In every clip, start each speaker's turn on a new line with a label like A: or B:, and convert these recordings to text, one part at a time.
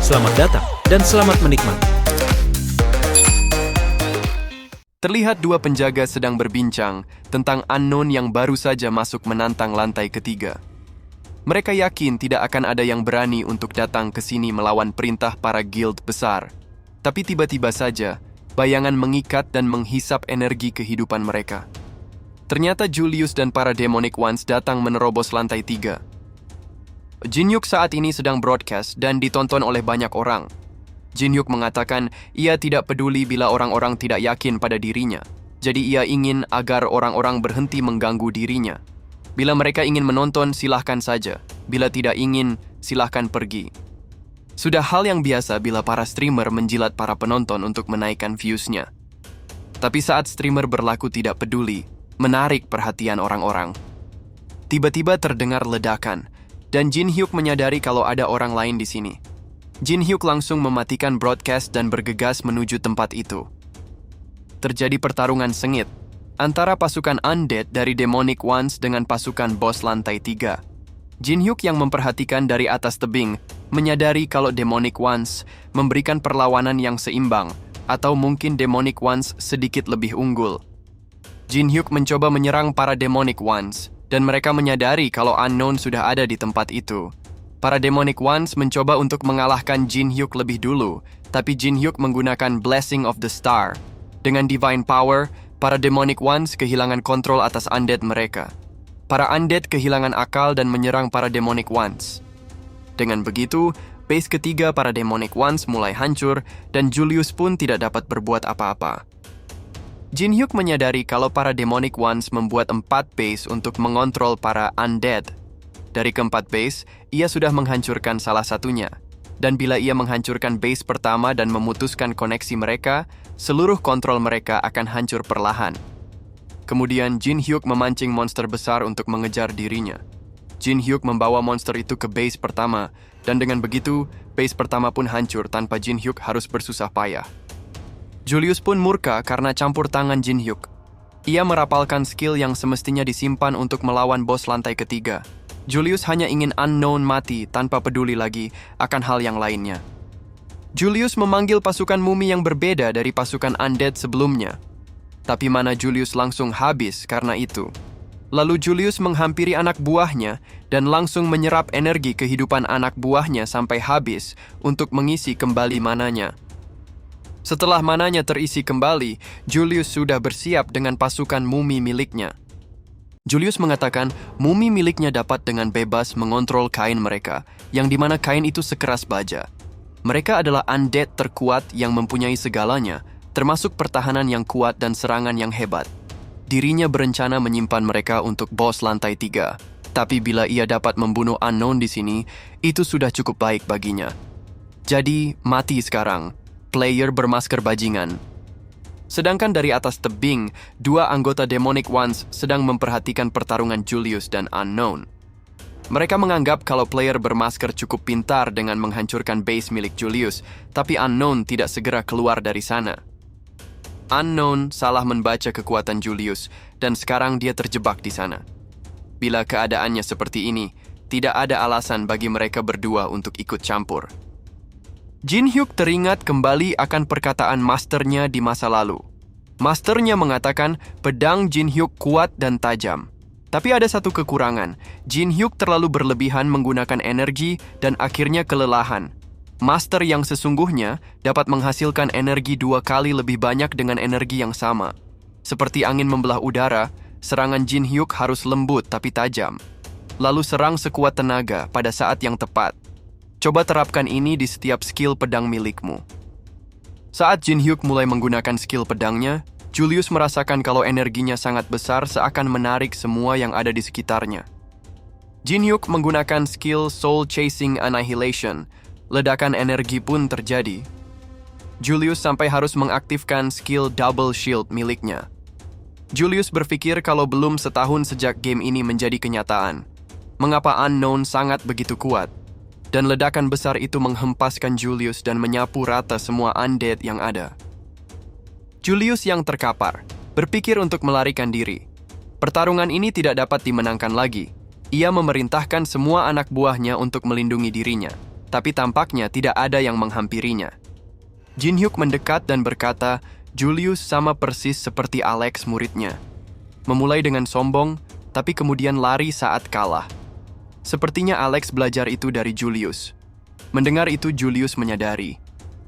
A: Selamat datang dan selamat menikmati.
B: Terlihat dua penjaga sedang berbincang tentang unknown yang baru saja masuk menantang lantai ketiga. Mereka yakin tidak akan ada yang berani untuk datang ke sini melawan perintah para guild besar. Tapi tiba-tiba saja, bayangan mengikat dan menghisap energi kehidupan mereka. Ternyata Julius dan para Demonic Ones datang menerobos lantai 3. Jin Hyuk saat ini sedang broadcast dan ditonton oleh banyak orang. Jin Hyuk mengatakan ia tidak peduli bila orang-orang tidak yakin pada dirinya. Jadi ia ingin agar orang-orang berhenti mengganggu dirinya. Bila mereka ingin menonton, silahkan saja. Bila tidak ingin, silahkan pergi. Sudah hal yang biasa bila para streamer menjilat para penonton untuk menaikkan views-nya. Tapi saat streamer berlaku tidak peduli, menarik perhatian orang-orang. Tiba-tiba terdengar ledakan, dan Jin Hyuk menyadari kalau ada orang lain di sini. Jin Hyuk langsung mematikan broadcast dan bergegas menuju tempat itu. Terjadi pertarungan sengit antara pasukan undead dari Demonic Ones dengan pasukan bos lantai 3. Jin Hyuk yang memperhatikan dari atas tebing menyadari kalau Demonic Ones memberikan perlawanan yang seimbang atau mungkin Demonic Ones sedikit lebih unggul. Jin Hyuk mencoba menyerang para Demonic Ones dan mereka menyadari kalau Unknown sudah ada di tempat itu. Para Demonic Ones mencoba untuk mengalahkan Jin Hyuk lebih dulu, tapi Jin Hyuk menggunakan Blessing of the Star. Dengan Divine Power, para Demonic Ones kehilangan kontrol atas undead mereka. Para undead kehilangan akal dan menyerang para Demonic Ones. Dengan begitu, base ketiga para Demonic Ones mulai hancur dan Julius pun tidak dapat berbuat apa-apa. Jin Hyuk menyadari kalau para Demonic Ones membuat 4 base untuk mengontrol para undead. Dari keempat base, ia sudah menghancurkan salah satunya. Dan bila ia menghancurkan base pertama dan memutuskan koneksi mereka, seluruh kontrol mereka akan hancur perlahan. Kemudian Jin Hyuk memancing monster besar untuk mengejar dirinya. Jin Hyuk membawa monster itu ke base pertama, dan dengan begitu, base pertama pun hancur tanpa Jin Hyuk harus bersusah payah. Julius pun murka karena campur tangan Jin Hyuk. Ia merapalkan skill yang semestinya disimpan untuk melawan bos lantai ketiga. Julius hanya ingin Unknown mati tanpa peduli lagi akan hal yang lainnya. Julius memanggil pasukan mumi yang berbeda dari pasukan undead sebelumnya. Tapi mana Julius langsung habis karena itu. Lalu Julius menghampiri anak buahnya dan langsung menyerap energi kehidupan anak buahnya sampai habis untuk mengisi kembali mananya. Setelah mananya terisi kembali, Julius sudah bersiap dengan pasukan mumi miliknya. Julius mengatakan mumi miliknya dapat dengan bebas mengontrol kain mereka, yang dimana kain itu sekeras baja. Mereka adalah undead terkuat yang mempunyai segalanya, termasuk pertahanan yang kuat dan serangan yang hebat. Dirinya berencana menyimpan mereka untuk bos lantai 3, tapi bila ia dapat membunuh Unknown di sini, itu sudah cukup baik baginya. Jadi, mati sekarang, player bermasker bajingan. Sedangkan dari atas tebing, dua anggota Demonic Ones sedang memperhatikan pertarungan Julius dan Unknown. Mereka menganggap kalau player bermasker cukup pintar dengan menghancurkan base milik Julius, tapi Unknown tidak segera keluar dari sana. Unknown salah membaca kekuatan Julius, dan sekarang dia terjebak di sana. Bila keadaannya seperti ini, tidak ada alasan bagi mereka berdua untuk ikut campur. Jin Hyuk teringat kembali akan perkataan masternya di masa lalu. Masternya mengatakan pedang Jin Hyuk kuat dan tajam. Tapi ada satu kekurangan, Jin Hyuk terlalu berlebihan menggunakan energi dan akhirnya kelelahan. Master yang sesungguhnya dapat menghasilkan energi 2 kali lebih banyak dengan energi yang sama. Seperti angin membelah udara, serangan Jin Hyuk harus lembut tapi tajam. Lalu serang sekuat tenaga pada saat yang tepat. Coba terapkan ini di setiap skill pedang milikmu. Saat Jin Hyuk mulai menggunakan skill pedangnya, Julius merasakan kalau energinya sangat besar seakan menarik semua yang ada di sekitarnya. Jin Hyuk menggunakan skill Soul Chasing Annihilation. Ledakan energi pun terjadi. Julius sampai harus mengaktifkan skill Double Shield miliknya. Julius berpikir kalau belum setahun sejak game ini menjadi kenyataan. Mengapa Unknown sangat begitu kuat? Dan ledakan besar itu menghempaskan Julius dan menyapu rata semua undead yang ada. Julius yang terkapar, berpikir untuk melarikan diri. Pertarungan ini tidak dapat dimenangkan lagi. Ia memerintahkan semua anak buahnya untuk melindungi dirinya. tapi tampaknya tidak ada yang menghampirinya. Jin Hyuk mendekat dan berkata, Julius sama persis seperti Alex muridnya. Memulai dengan sombong, tapi kemudian lari saat kalah. Sepertinya Alex belajar itu dari Julius. Mendengar itu Julius menyadari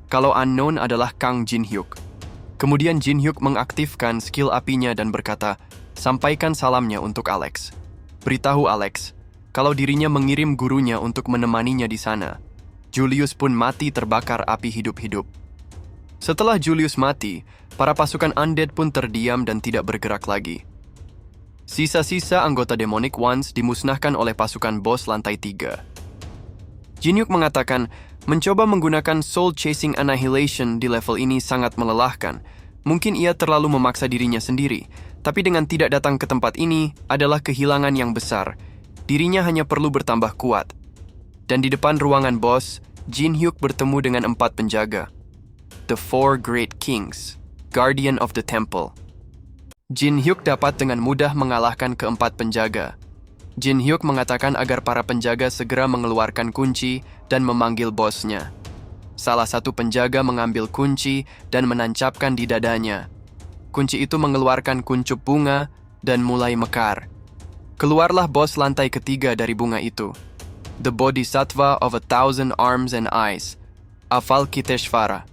B: kalau Unknown adalah Kang Jin Hyuk. Kemudian Jin Hyuk mengaktifkan skill apinya dan berkata, sampaikan salamnya untuk Alex. Beritahu Alex kalau dirinya mengirim gurunya untuk menemaninya di sana. Julius pun mati terbakar api hidup-hidup. Setelah Julius mati, para pasukan undead pun terdiam dan tidak bergerak lagi. Sisa-sisa anggota Demonic Ones dimusnahkan oleh pasukan bos lantai 3. Jin Hyuk mengatakan, mencoba menggunakan Soul Chasing Annihilation di level ini sangat melelahkan. Mungkin ia terlalu memaksa dirinya sendiri, tapi dengan tidak datang ke tempat ini adalah kehilangan yang besar. Dirinya hanya perlu bertambah kuat. Dan di depan ruangan bos, Jin Hyuk bertemu dengan 4 penjaga. The Four Great Kings, Guardian of the Temple. Jin Hyuk dapat dengan mudah mengalahkan keempat penjaga. Jin Hyuk mengatakan agar para penjaga segera mengeluarkan kunci dan memanggil bosnya. Salah satu penjaga mengambil kunci dan menancapkan di dadanya. Kunci itu mengeluarkan kuncup bunga dan mulai mekar. Keluarlah bos lantai ketiga dari bunga itu. The Bodhisattva of 1,000 Arms and Eyes, Avalokiteshvara.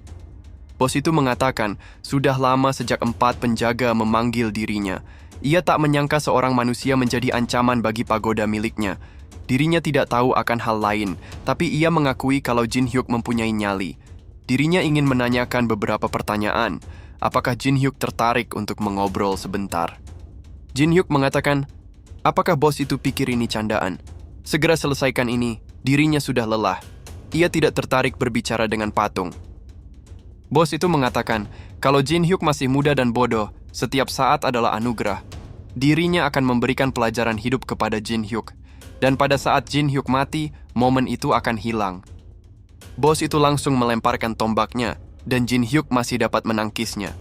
B: Bos itu mengatakan, sudah lama sejak 4 penjaga memanggil dirinya. Ia tak menyangka seorang manusia menjadi ancaman bagi pagoda miliknya. Dirinya tidak tahu akan hal lain, tapi ia mengakui kalau Jin Hyuk mempunyai nyali. Dirinya ingin menanyakan beberapa pertanyaan. Apakah Jin Hyuk tertarik untuk mengobrol sebentar? Jin Hyuk mengatakan, apakah bos itu pikir ini candaan? Segera selesaikan ini, dirinya sudah lelah. Ia tidak tertarik berbicara dengan patung. Bos itu mengatakan, kalau Jin Hyuk masih muda dan bodoh, setiap saat adalah anugerah. Dirinya akan memberikan pelajaran hidup kepada Jin Hyuk. Dan pada saat Jin Hyuk mati, momen itu akan hilang. Bos itu langsung melemparkan tombaknya, dan Jin Hyuk masih dapat menangkisnya.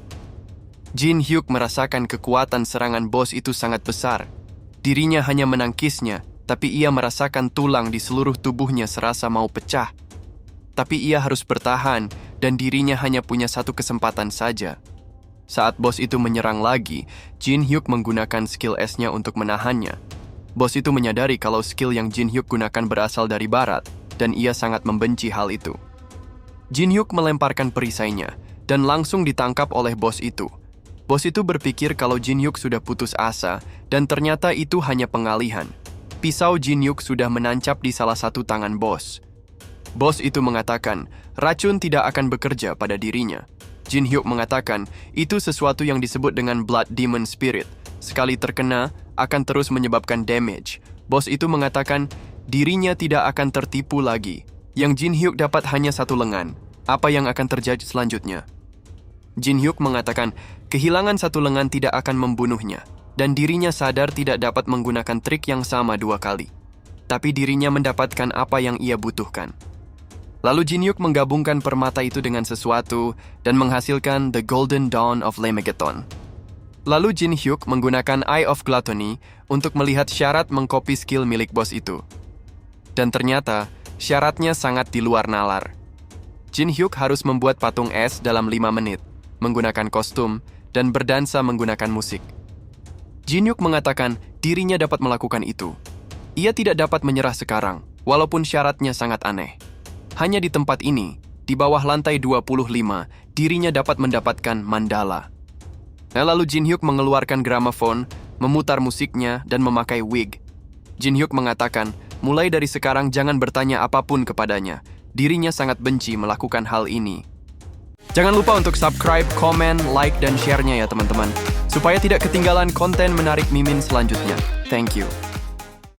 B: Jin Hyuk merasakan kekuatan serangan bos itu sangat besar. Dirinya hanya menangkisnya, tapi ia merasakan tulang di seluruh tubuhnya serasa mau pecah. Tapi ia harus bertahan, dan dirinya hanya punya satu kesempatan saja. Saat bos itu menyerang lagi, Jin Hyuk menggunakan skill S-nya untuk menahannya. Bos itu menyadari kalau skill yang Jin Hyuk gunakan berasal dari barat, dan ia sangat membenci hal itu. Jin Hyuk melemparkan perisainya, dan langsung ditangkap oleh bos itu. Bos itu berpikir kalau Jin Hyuk sudah putus asa, dan ternyata itu hanya pengalihan. Pisau Jin Hyuk sudah menancap di salah satu tangan bos. Bos itu mengatakan, racun tidak akan bekerja pada dirinya. Jin Hyuk mengatakan, itu sesuatu yang disebut dengan Blood Demon Spirit. Sekali terkena, akan terus menyebabkan damage. Bos itu mengatakan, dirinya tidak akan tertipu lagi. Yang Jin Hyuk dapat hanya satu lengan. Apa yang akan terjadi selanjutnya? Jin Hyuk mengatakan, kehilangan satu lengan tidak akan membunuhnya. Dan dirinya sadar tidak dapat menggunakan trik yang sama 2 kali. Tapi dirinya mendapatkan apa yang ia butuhkan. Lalu Jin Hyuk menggabungkan permata itu dengan sesuatu dan menghasilkan The Golden Dawn of Lemegeton. Lalu Jin Hyuk menggunakan Eye of Gluttony untuk melihat syarat mengcopy skill milik bos itu. Dan ternyata, syaratnya sangat di luar nalar. Jin Hyuk harus membuat patung es dalam 5 menit, menggunakan kostum, dan berdansa menggunakan musik. Jin Hyuk mengatakan dirinya dapat melakukan itu. Ia tidak dapat menyerah sekarang, walaupun syaratnya sangat aneh. Hanya di tempat ini, di bawah lantai 25, dirinya dapat mendapatkan mandala. Lalu Jin Hyuk mengeluarkan gramafon, memutar musiknya, dan memakai wig. Jin Hyuk mengatakan, mulai dari sekarang jangan bertanya apapun kepadanya. Dirinya sangat benci melakukan hal ini. Jangan lupa untuk subscribe, komen, like, dan share-nya ya teman-teman. Supaya tidak ketinggalan konten menarik Mimin selanjutnya. Thank you.